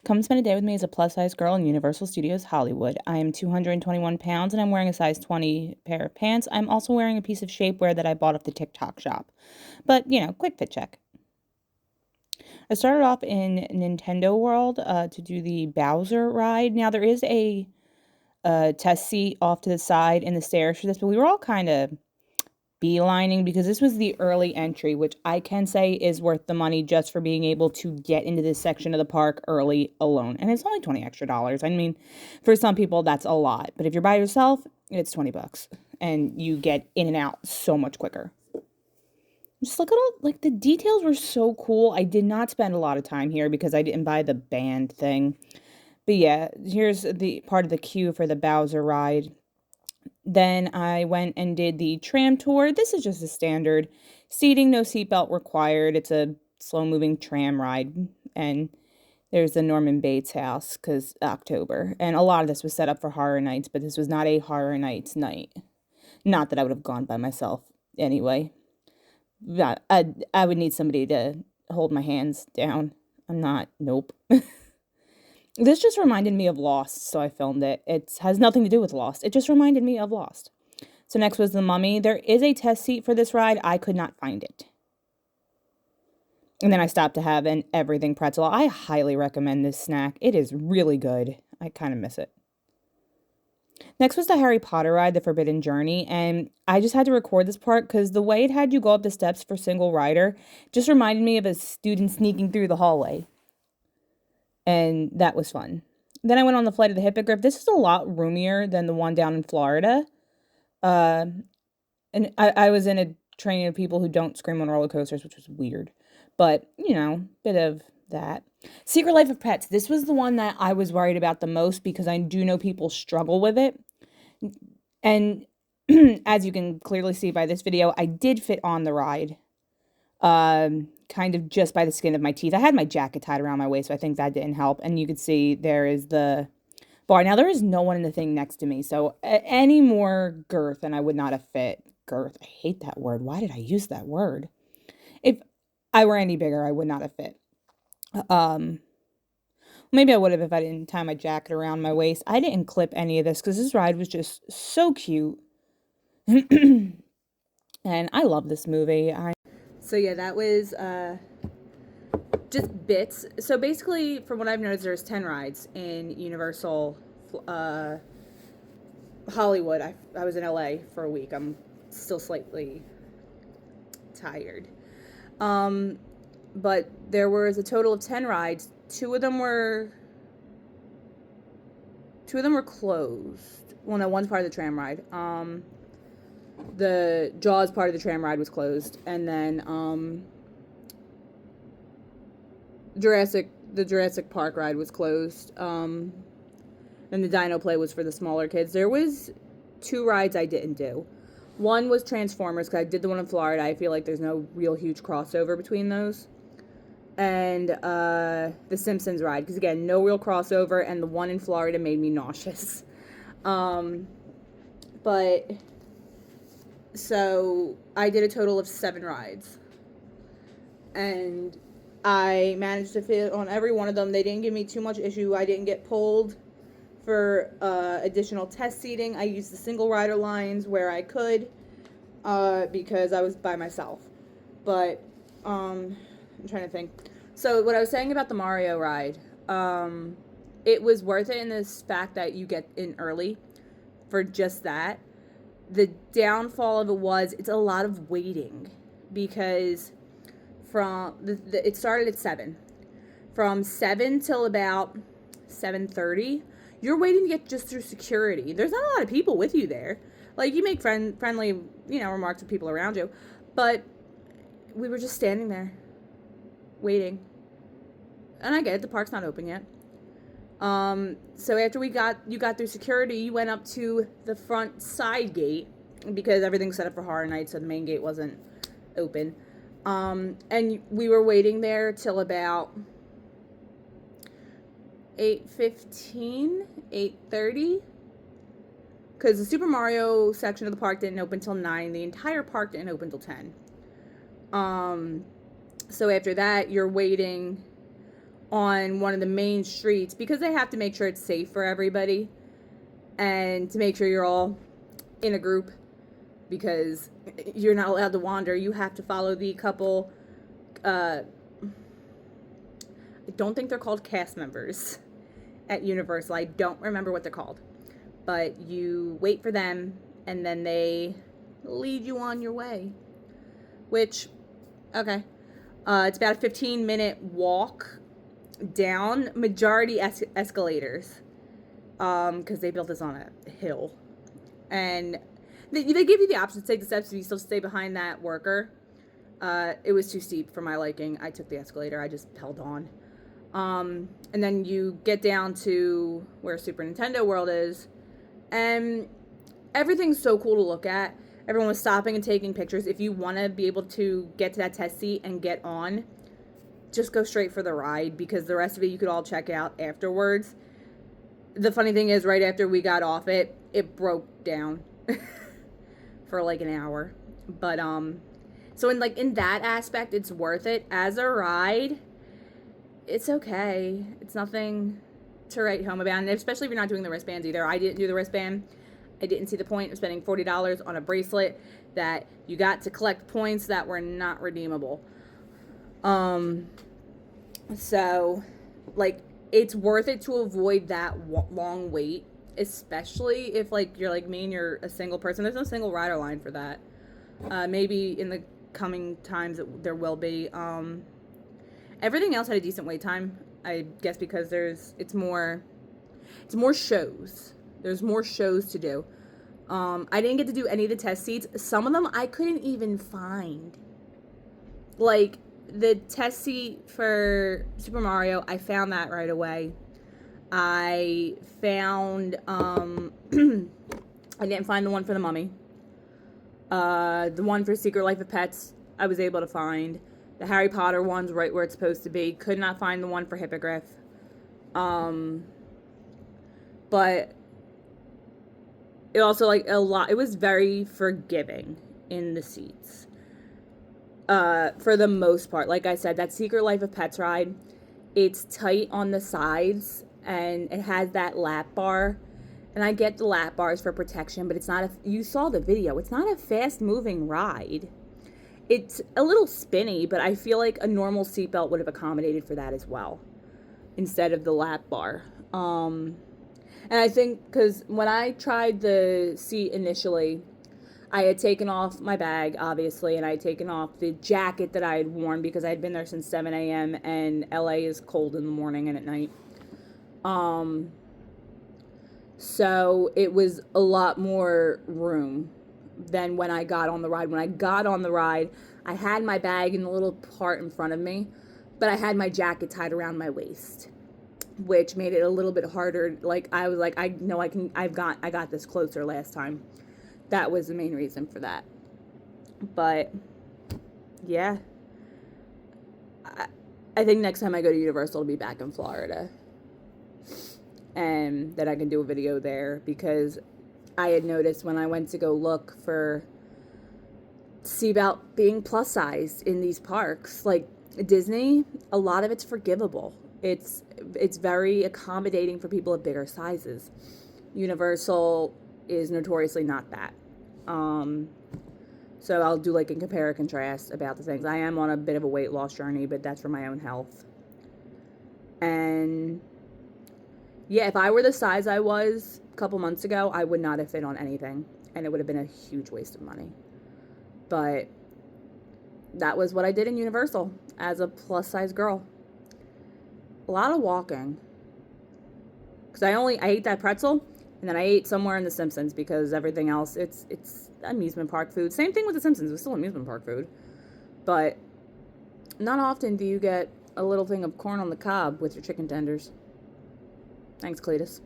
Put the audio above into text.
Come spend a day with me as a plus-size girl in Universal Studios Hollywood. I am 221 pounds and I'm wearing a size 20 pair of pants. I'm also wearing a piece of shapewear that I bought off the TikTok shop. But, quick fit check. I started off in Nintendo World to do the Bowser ride. Now, there is a test seat off to the side in the stairs for this, but we were all kind of beelining because this was the early entry, which I can say is worth the money just for being able to get into this section of the park early alone. And it's only 20 extra dollars. I mean, for some people that's a lot, but if you're by yourself, it's 20 bucks and you get in and out so much quicker. Just look at all, like, the details were so cool. I did not spend a lot of time here because I didn't buy the band thing. But yeah, here's the part of the queue for the Bowser ride. Then I went and did the tram tour. This is just a standard seating, no seatbelt required. It's a slow moving tram ride. And there's the Norman Bates house because October. And a lot of this was set up for horror nights, but this was not a horror nights night. Not that I would have gone by myself anyway. I would need somebody to hold my hands down. I'm not, nope. This just reminded me of Lost, so I filmed it. It has nothing to do with Lost. It just reminded me of Lost. So next was the Mummy. There is a test seat for this ride. I could not find it. And then I stopped to have an everything pretzel. I highly recommend this snack. It is really good. I kind of miss it. Next was the Harry Potter ride, the Forbidden Journey, and I just had to record this part because the way it had you go up the steps for single rider just reminded me of a student sneaking through the hallway. And that was fun. Then I went on the Flight of the Hippogriff. This is a lot roomier than the one down in Florida. Uh, and I was in a train of people who don't scream on roller coasters, which was weird. But, bit of that. Secret Life of Pets. This was the one that I was worried about the most because I do know people struggle with it. And as you can clearly see by this video, I did fit on the ride. Kind of just by the skin of my teeth. I had my jacket tied around my waist, so I think that didn't help. And you could see there is the bar. Now, there is no one in the thing next to me, so any more girth, and I would not have fit. Girth. I hate that word. Why did I use that word? If I were any bigger, I would not have fit. Maybe I would have if I didn't tie my jacket around my waist. I didn't clip any of this because this ride was just so cute. And I love this movie. So yeah, that was just bits. So basically, from what I've noticed, there's 10 rides in Universal Hollywood. I was in LA for a week. I'm still slightly tired. But there was a total of 10 rides. Two of them were closed. Well, no, one's part of the tram ride. The Jaws part of the tram ride was closed, and then the Jurassic Park ride was closed. And the Dino Play was for the smaller kids. There was 2 rides I didn't do. One was Transformers, because I did the one in Florida. I feel like there's no real huge crossover between those. And the Simpsons ride, because again, no real crossover, and the one in Florida made me nauseous. But so I did a total of 7 rides, and I managed to fit on every one of them. They didn't give me too much issue. I didn't get pulled for additional test seating. I used the single rider lines where I could because I was by myself. But I'm trying to think. So what I was saying about the Mario ride, it was worth it in this fact that you get in early for just that. The downfall of it was it's a lot of waiting because from it started at 7. From 7 till about 7:30, you're waiting to get just through security. There's not a lot of people with you there. Like, you make friendly, remarks with people around you, but we were just standing there waiting. And I get it, the park's not open yet. So after you got through security, you went up to the front side gate because everything's set up for horror night, so the main gate wasn't open. And we were waiting there till about 8:15, 8:30, because the Super Mario section of the park didn't open till 9. The entire park didn't open till 10. So after that, you're waiting on one of the main streets because they have to make sure it's safe for everybody and to make sure you're all in a group because you're not allowed to wander. You have to follow the couple. I don't think they're called cast members at Universal. I don't remember what they're called. But you wait for them and then they lead you on your way. Which, okay. It's about a 15-minute walk down, majority escalators. Because they built this on a hill. And they give you the option to take the steps if you still stay behind that worker. It was too steep for my liking. I took the escalator. I just held on. And then you get down to where Super Nintendo World is. And everything's so cool to look at. Everyone was stopping and taking pictures. If you want to be able to get to that test seat and get on, just go straight for the ride because the rest of it you could all check out afterwards. The funny thing is, right after we got off it broke down for like an hour. But so in that aspect, it's worth it. As a ride, it's okay. It's nothing to write home about, and especially if you're not doing the wristbands either. I didn't do the wristband. I didn't see the point of spending $40 on a bracelet that you got to collect points that were not redeemable. So, like, it's worth it to avoid that long wait, especially if, like, you're like me and you're a single person. There's no single rider line for that. Maybe in the coming times there will be. Everything else had a decent wait time. I guess because it's more shows. There's more shows to do. I didn't get to do any of the test seats. Some of them I couldn't even find. Like the test seat for Super Mario, I found that right away. I found I didn't find the one for the Mummy. The one for Secret Life of Pets I was able to find. The Harry Potter one's right where it's supposed to be. Could not find the one for Hippogriff. But it also, like, it was very forgiving in the seats. For the most part. Like I said, that Secret Life of Pets ride, it's tight on the sides, and it has that lap bar. And I get the lap bars for protection, but it's not you saw the video. It's not a fast-moving ride. It's a little spinny, but I feel like a normal seatbelt would have accommodated for that as well, instead of the lap bar. And I think, because when I tried the seat initially, I had taken off my bag, obviously, and I had taken off the jacket that I had worn because I had been there since 7 a.m. and LA is cold in the morning and at night. So it was a lot more room than when I got on the ride. When I got on the ride, I had my bag in the little part in front of me, but I had my jacket tied around my waist, which made it a little bit harder. Like, I was like, I know I got this closer last time. That was the main reason for that. But yeah, I think next time I go to Universal, I'll be back in Florida, and that I can do a video there, because I had noticed when I went to go look see about being plus sized in these parks, like Disney, a lot of it's forgivable. It's very accommodating for people of bigger sizes. Universal is notoriously not that. So I'll do like a compare and contrast about the things. I am on a bit of a weight loss journey, but that's for my own health. And yeah, if I were the size I was a couple months ago, I would not have fit on anything, and it would have been a huge waste of money. But that was what I did in Universal as a plus size girl. A lot of walking. Because I ate that pretzel, and then I ate somewhere in The Simpsons, because everything else, it's amusement park food. Same thing with The Simpsons, it's still amusement park food. But not often do you get a little thing of corn on the cob with your chicken tenders. Thanks, Cletus.